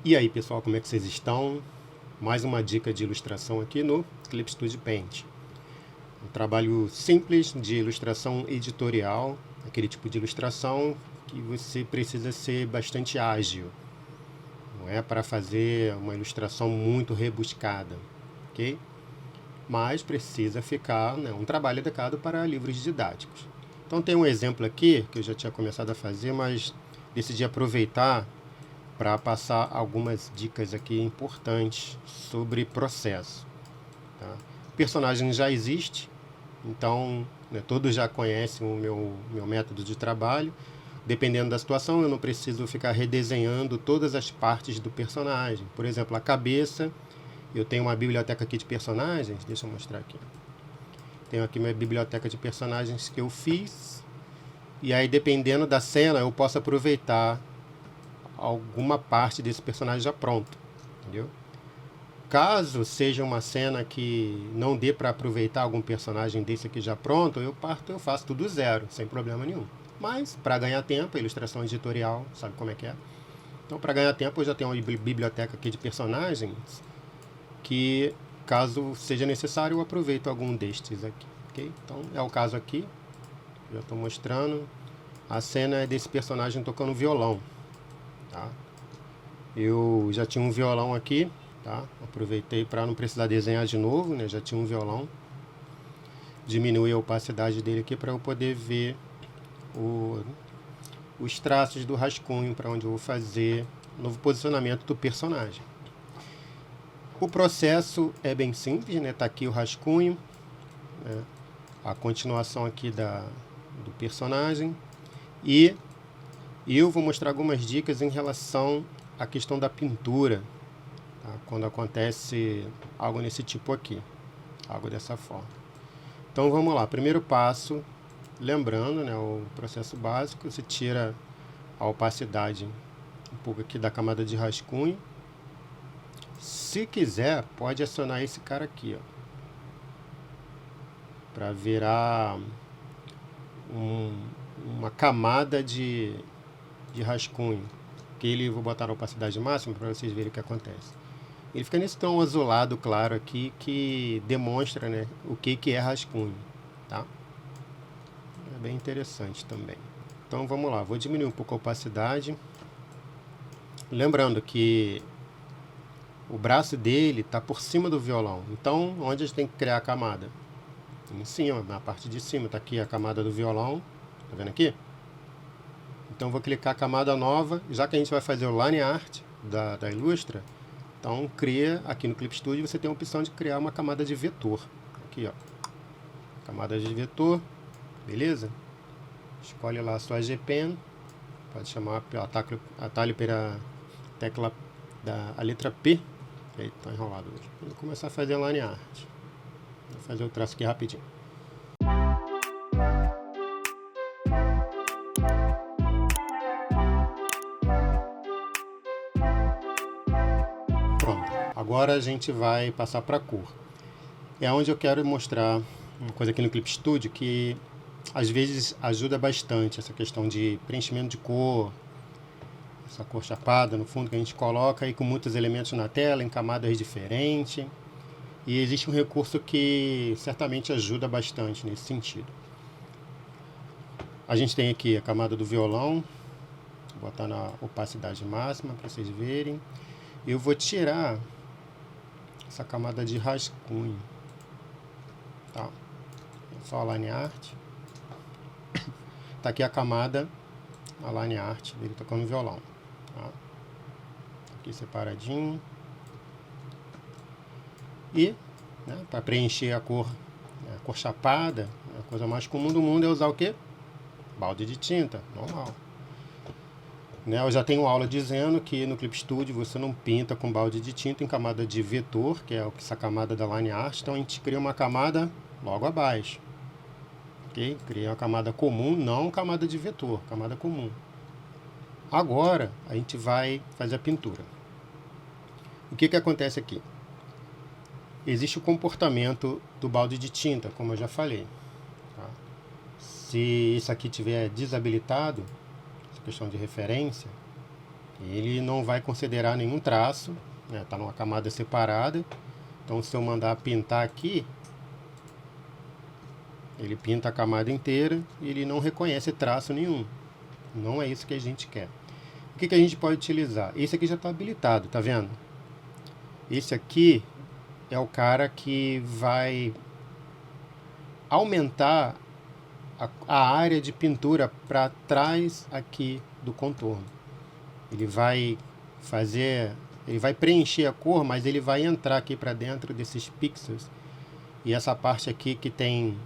E aí, pessoal, como é que vocês estão? Mais uma dica de ilustração aqui no Clip Studio Paint. Um trabalho simples de ilustração editorial, aquele tipo de ilustração que você precisa ser bastante ágil. Não é para fazer uma ilustração muito rebuscada, ok? Mas precisa ficar, né, um trabalho adequado para livros didáticos. Então tem um exemplo aqui que eu já tinha começado a fazer, mas decidi aproveitar para passar algumas dicas aqui importantes sobre processo. Tá? O personagem já existe, então, né, todos já conhecem o meu método de trabalho. Dependendo da situação, eu não preciso ficar redesenhando todas as partes do personagem. Por exemplo, a cabeça, eu tenho uma biblioteca aqui de personagens, deixa eu mostrar aqui. Tenho aqui minha biblioteca de personagens que eu fiz, e aí dependendo da cena eu posso aproveitar alguma parte desse personagem já pronto, entendeu? Caso seja uma cena que não dê para aproveitar algum personagem desse aqui já pronto, eu faço tudo zero, sem problema nenhum. Mas, para ganhar tempo, a ilustração editorial, sabe como é que é? Então, para ganhar tempo, eu já tenho uma biblioteca aqui de personagens que, caso seja necessário, eu aproveito algum destes aqui, ok? Então, é o caso aqui, já estou mostrando. A cena é desse personagem tocando violão, tá? Eu já tinha um violão aqui, tá? Aproveitei para não precisar desenhar de novo, né? Já tinha um violão. Diminui a opacidade dele aqui para eu poder ver os traços do rascunho para onde eu vou fazer o novo posicionamento do personagem. O processo é bem simples, né? Tá aqui o rascunho, né? A continuação aqui do personagem, e eu vou mostrar algumas dicas em relação à questão da pintura, tá? Quando acontece algo nesse tipo aqui, algo dessa forma. Então vamos lá, primeiro passo, lembrando, né, o processo básico, você tira a opacidade um pouco aqui da camada de rascunho. Se quiser, pode acionar esse cara aqui, ó, para virar uma camada de rascunho. Que ele, vou botar na opacidade máxima para vocês verem o que acontece. Ele fica nesse tom azulado claro aqui que demonstra, né, o que é rascunho, tá? É bem interessante também. Então vamos lá, vou diminuir um pouco a opacidade. Lembrando que o braço dele está por cima do violão. Então, onde a gente tem que criar a camada? Em cima, na parte de cima. Está aqui a camada do violão. Tá vendo aqui? Então, vou clicar camada nova. Já que a gente vai fazer o Line Art da Illustra, então cria aqui no Clip Studio, você tem a opção de criar uma camada de vetor. Aqui, ó. Camada de vetor. Beleza? Escolhe lá a sua G-Pen. Pode chamar atalho pela tecla a letra P. Eita, tá enrolado hoje. Vou começar a fazer a line art. Vou fazer o traço aqui rapidinho. Pronto. Agora a gente vai passar para a cor. É onde eu quero mostrar uma coisa aqui no Clip Studio que às vezes ajuda bastante essa questão de preenchimento de cor, essa cor chapada no fundo que a gente coloca aí com muitos elementos na tela, em camadas diferentes. E existe um recurso que certamente ajuda bastante nesse sentido. A gente tem aqui a camada do violão, vou botar na opacidade máxima para vocês verem. Eu vou tirar essa camada de rascunho, tá? É só a line art. Tá aqui a camada, a line art dele tocando violão, tá? Aqui separadinho. E, né, para preencher a cor chapada, a coisa mais comum do mundo é usar o quê? Balde de tinta, normal. Né, eu já tenho aula dizendo que no Clip Studio você não pinta com balde de tinta em camada de vetor, que é essa camada da line art, então a gente cria uma camada logo abaixo. Ok? Cria uma camada comum, não camada de vetor, camada comum. Agora a gente vai fazer a pintura. O que acontece aqui? Existe o comportamento do balde de tinta, como eu já falei. Tá? Se isso aqui tiver desabilitado, essa questão de referência, Ele não vai considerar nenhum traço, né? Tá numa camada separada. Então, se eu mandar pintar aqui, ele pinta a camada inteira e ele não reconhece traço nenhum. Não é isso que a gente quer. O que a gente pode utilizar? Esse aqui já está habilitado, tá vendo? Esse aqui é o cara que vai aumentar a área de pintura para trás aqui do contorno. Ele vai preencher a cor, mas ele vai entrar aqui para dentro desses pixels. E essa parte aqui que tem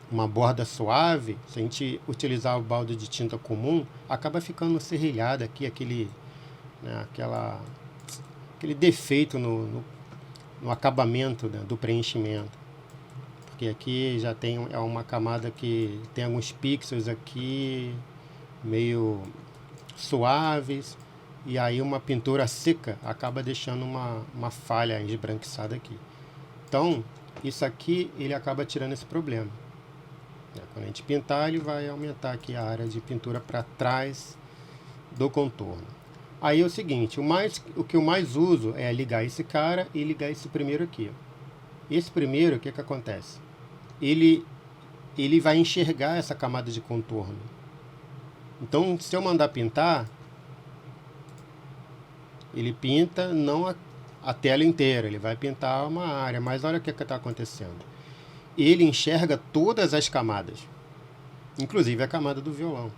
uma borda suave, se a gente utilizar o balde de tinta comum, acaba ficando serrilhado aqui, aquele defeito no acabamento, né, do preenchimento. Porque aqui já tem uma camada que tem alguns pixels aqui meio suaves, e aí uma pintura seca acaba deixando uma falha esbranquiçada aqui. Então, isso aqui ele acaba tirando esse problema. Quando a gente pintar, ele vai aumentar aqui a área de pintura para trás do contorno. Aí é o seguinte, o que eu mais uso é ligar esse cara e ligar esse primeiro aqui. Esse primeiro, o que acontece? Ele vai enxergar essa camada de contorno. Então, se eu mandar pintar, ele pinta não a tela inteira, ele vai pintar uma área. Mas olha o que está acontecendo. Ele enxerga todas as camadas, inclusive a camada do violão.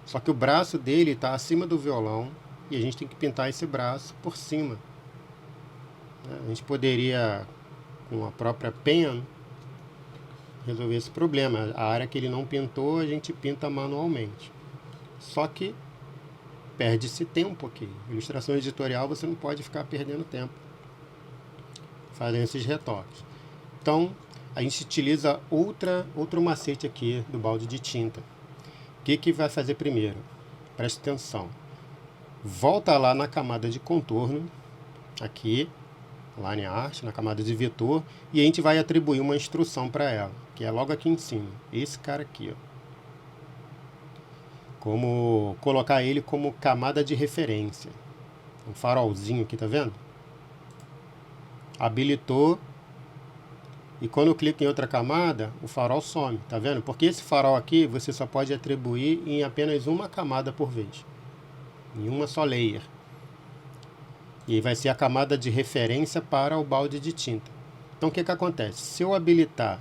Só que o braço dele está acima do violão e a gente tem que pintar esse braço por cima. A gente poderia, com a própria pen, resolver esse problema. A área que ele não pintou, a gente pinta manualmente. Só que perde-se tempo aqui. Ilustração editorial, você não pode ficar perdendo tempo fazendo esses retoques. Então, a gente utiliza outro macete aqui do balde de tinta. O que vai fazer primeiro? Preste atenção. Volta lá na camada de contorno, aqui, Line Art, na camada de vetor, e a gente vai atribuir uma instrução para ela, que é logo aqui em cima. Esse cara aqui, ó. Como colocar ele como camada de referência. Um farolzinho aqui, tá vendo? Habilitou. E quando eu clico em outra camada, o farol some, tá vendo? Porque esse farol aqui você só pode atribuir em apenas uma camada por vez. Em uma só layer. E vai ser a camada de referência para o balde de tinta. Então o que acontece? Se eu habilitar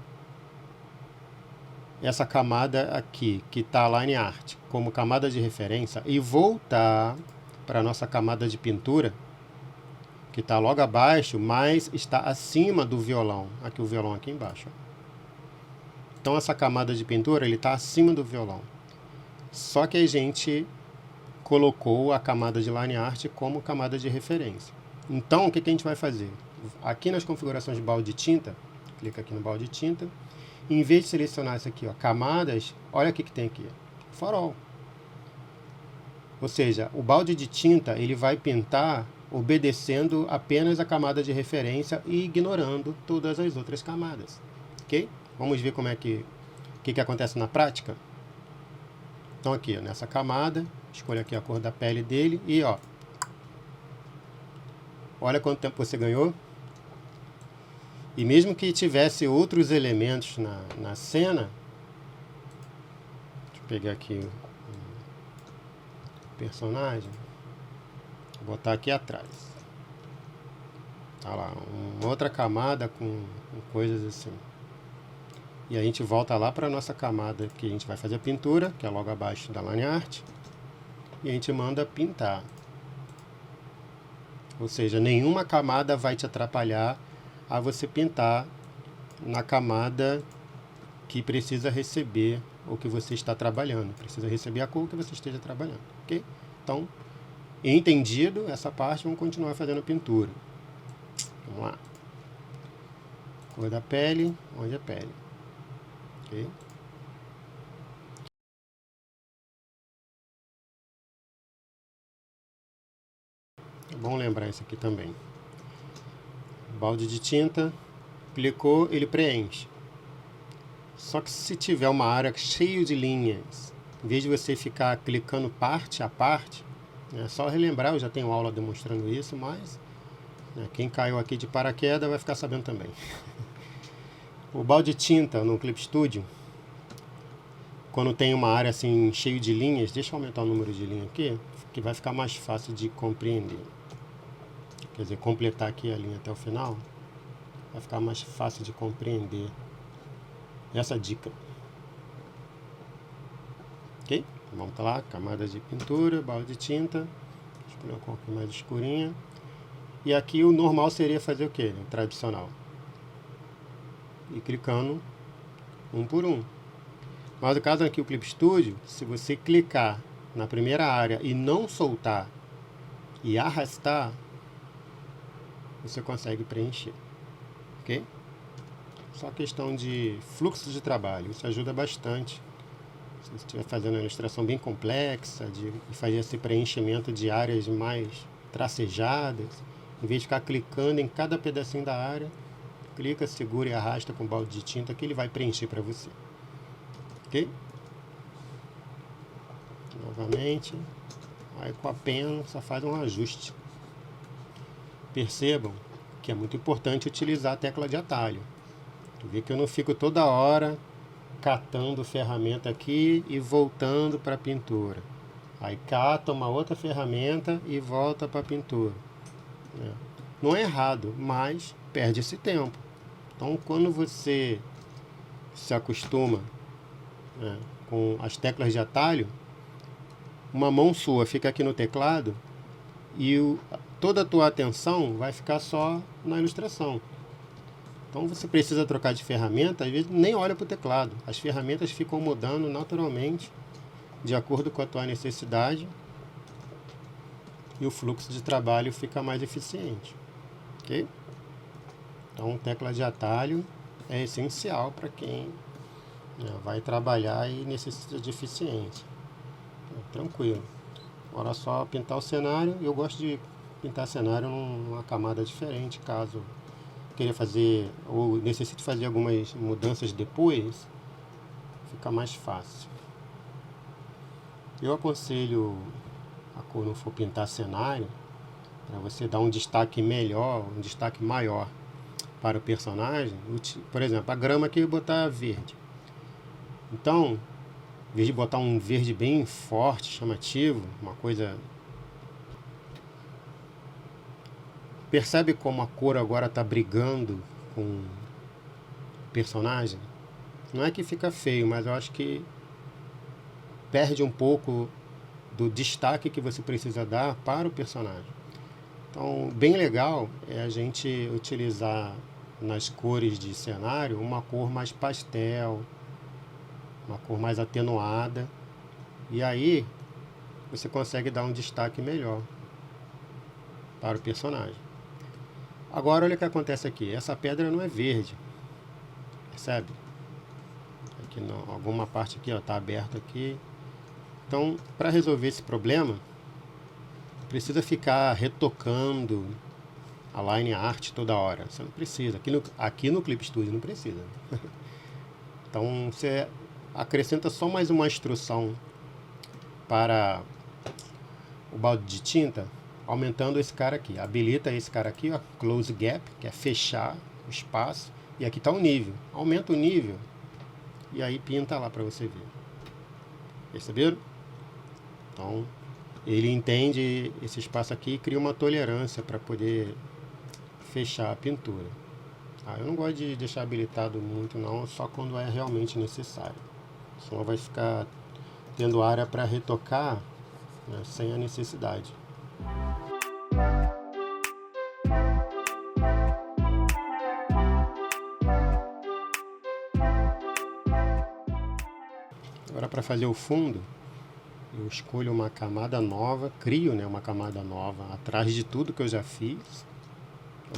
essa camada aqui, que está Line Art, como camada de referência, e voltar para a nossa camada de pintura, que está logo abaixo, mas está acima do violão. Aqui o violão aqui embaixo. Então essa camada de pintura, ele está acima do violão. Só que a gente colocou a camada de Line Art como camada de referência. Então o que a gente vai fazer? Aqui nas configurações de balde de tinta, clica aqui no balde de tinta, e em vez de selecionar isso aqui, ó, camadas, olha o que tem aqui, farol. Ou seja, o balde de tinta ele vai pintar obedecendo apenas a camada de referência e ignorando todas as outras camadas. Ok? Vamos ver como é que acontece na prática? Então aqui, ó, nessa camada, escolha aqui a cor da pele dele e ó, olha quanto tempo você ganhou. E mesmo que tivesse outros elementos na cena, deixa eu pegar aqui o personagem, vou botar aqui atrás. Tá lá, uma outra camada com coisas assim. E a gente volta lá para a nossa camada que a gente vai fazer a pintura, que é logo abaixo da Line Art. E a gente manda pintar. Ou seja, nenhuma camada vai te atrapalhar a você pintar na camada que precisa receber o que você está trabalhando. Precisa receber a cor que você esteja trabalhando. Ok? Então, entendido essa parte, vamos continuar fazendo a pintura. Vamos lá. Cor da pele, onde é pele. Ok? É bom lembrar isso aqui também. Balde de tinta, clicou, ele preenche. Só que se tiver uma área cheia de linhas, em vez de você ficar clicando parte a parte, É só relembrar, eu já tenho aula demonstrando isso, mas quem caiu aqui de paraquedas vai ficar sabendo também. O balde de tinta no Clip Studio, quando tem uma área assim cheio de linhas, deixa eu aumentar o número de linhas aqui, que vai ficar mais fácil de compreender. Quer dizer, completar aqui a linha até o final, vai ficar mais fácil de compreender essa dica. Ok? Vamos lá, camada de pintura, balde de tinta, escolher uma cor mais escurinha. E aqui o normal seria fazer o que? O tradicional. E clicando um por um. Mas no caso aqui o Clip Studio, se você clicar na primeira área e não soltar e arrastar, você consegue preencher. Ok? Só questão de fluxo de trabalho, isso ajuda bastante. Se você estiver fazendo uma ilustração bem complexa, de fazer esse preenchimento de áreas mais tracejadas, em vez de ficar clicando em cada pedacinho da área, clica, segura e arrasta com o balde de tinta que ele vai preencher para você. Ok? Novamente, aí com a pena só faz um ajuste. Percebam que é muito importante utilizar a tecla de atalho. Vê que eu não fico toda hora catando ferramenta aqui e voltando para a pintura. Aí cata uma outra ferramenta e volta para a pintura. Não é errado, mas perde esse tempo. Então, quando você se acostuma com as teclas de atalho, uma mão sua fica aqui no teclado e toda a tua atenção vai ficar só na ilustração. Então você precisa trocar de ferramenta, às vezes nem olha para o teclado. As ferramentas ficam mudando naturalmente de acordo com a tua necessidade e o fluxo de trabalho fica mais eficiente. Ok? Então tecla de atalho é essencial para quem vai trabalhar e necessita de eficiência. Tranquilo. Agora é só pintar o cenário. Eu gosto de pintar cenário numa camada diferente, caso queira fazer ou necessite fazer algumas mudanças depois, fica mais fácil. Eu aconselho, quando for pintar cenário, para você dar um destaque melhor, um destaque maior para o personagem. Por exemplo, a grama aqui eu vou botar verde. Então, em vez de botar um verde bem forte, chamativo, uma coisa... Percebe como a cor agora está brigando com o personagem? Não é que fica feio, mas eu acho que perde um pouco do destaque que você precisa dar para o personagem. Então, bem legal é a gente utilizar nas cores de cenário uma cor mais pastel, uma cor mais atenuada, e aí você consegue dar um destaque melhor para o personagem. Agora olha o que acontece aqui, essa pedra não é verde, percebe? Aqui não, alguma parte aqui está aberta aqui. Então, para resolver esse problema, precisa ficar retocando a line art toda hora. Você não precisa, aqui no Clip Studio não precisa. Então você acrescenta só mais uma instrução para o balde de tinta, aumentando esse cara aqui. Habilita esse cara aqui, ó, Close Gap, que é fechar o espaço. E aqui está o nível. Aumenta o nível e aí pinta lá para você ver. Perceberam? Então, ele entende esse espaço aqui e cria uma tolerância para poder fechar a pintura. Eu não gosto de deixar habilitado muito não, só quando é realmente necessário. Senão vai ficar tendo área para retocar, né, sem a necessidade. Agora, para fazer o fundo, eu escolho uma camada nova, crio, né, uma camada nova atrás de tudo que eu já fiz.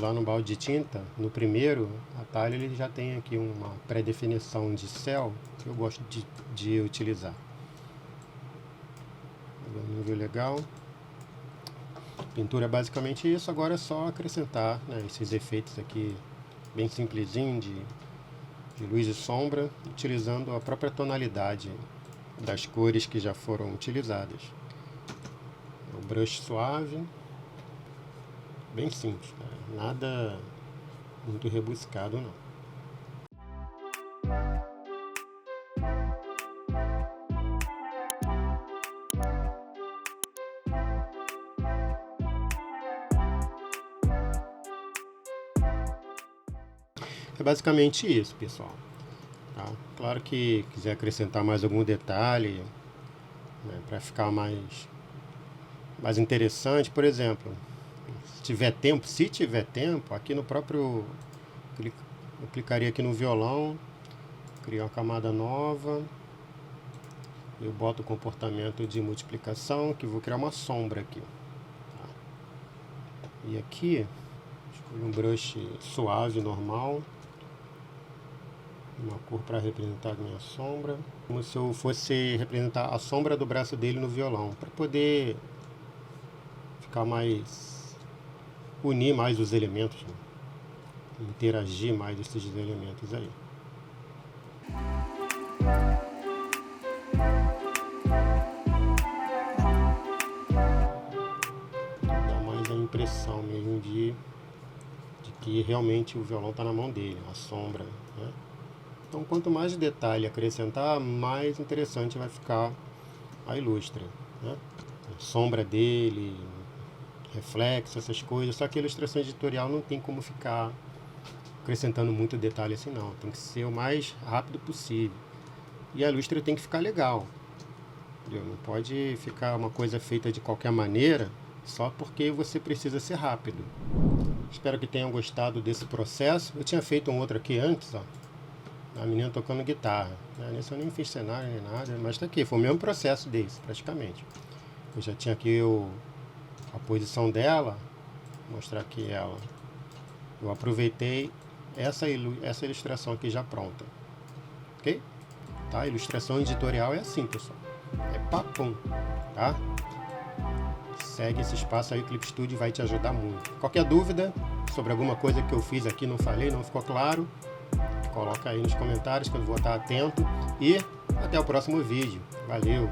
Lá no balde de tinta, no primeiro atalho, ele já tem aqui uma pré-definição de céu que eu gosto de utilizar. Um nível legal. Pintura é basicamente isso, agora é só acrescentar, né, esses efeitos aqui bem simplesinho de luz e sombra, utilizando a própria tonalidade das cores que já foram utilizadas. O brush suave, bem simples, cara. Nada muito rebuscado não. É basicamente isso, pessoal. Tá? Claro que quiser acrescentar mais algum detalhe, né, para ficar mais interessante, por exemplo, se tiver tempo, aqui no próprio, eu clicaria aqui no violão, criar uma camada nova, eu boto o comportamento de multiplicação, que vou criar uma sombra aqui. Tá? E aqui, escolho um brush suave, normal, uma cor para representar a minha sombra, como se eu fosse representar a sombra do braço dele no violão, para poder ficar unir mais os elementos, né? Interagir mais esses elementos aí. Dá mais a impressão mesmo de que realmente o violão está na mão dele, a sombra, né? Então, quanto mais detalhe acrescentar, mais interessante vai ficar a Illustra, né? A sombra dele, reflexo, essas coisas. Só que a ilustração editorial não tem como ficar acrescentando muito detalhe assim, não. Tem que ser o mais rápido possível. E a Illustra tem que ficar legal, entendeu? Não pode ficar uma coisa feita de qualquer maneira só porque você precisa ser rápido. Espero que tenham gostado desse processo. Eu tinha feito um outro aqui antes, ó. A menina tocando guitarra, né? Nesse eu nem fiz cenário nem nada, mas tá aqui, foi o mesmo processo desse, praticamente. Eu já tinha aqui a posição dela, vou mostrar aqui ela. Eu aproveitei essa ilustração aqui já pronta, ok? Tá? A ilustração editorial é assim, pessoal, é papum, tá? Segue esse espaço aí, o Clip Studio vai te ajudar muito. Qualquer dúvida sobre alguma coisa que eu fiz aqui, não falei, não ficou claro, coloca aí nos comentários que eu vou estar atento. E até o próximo vídeo. Valeu!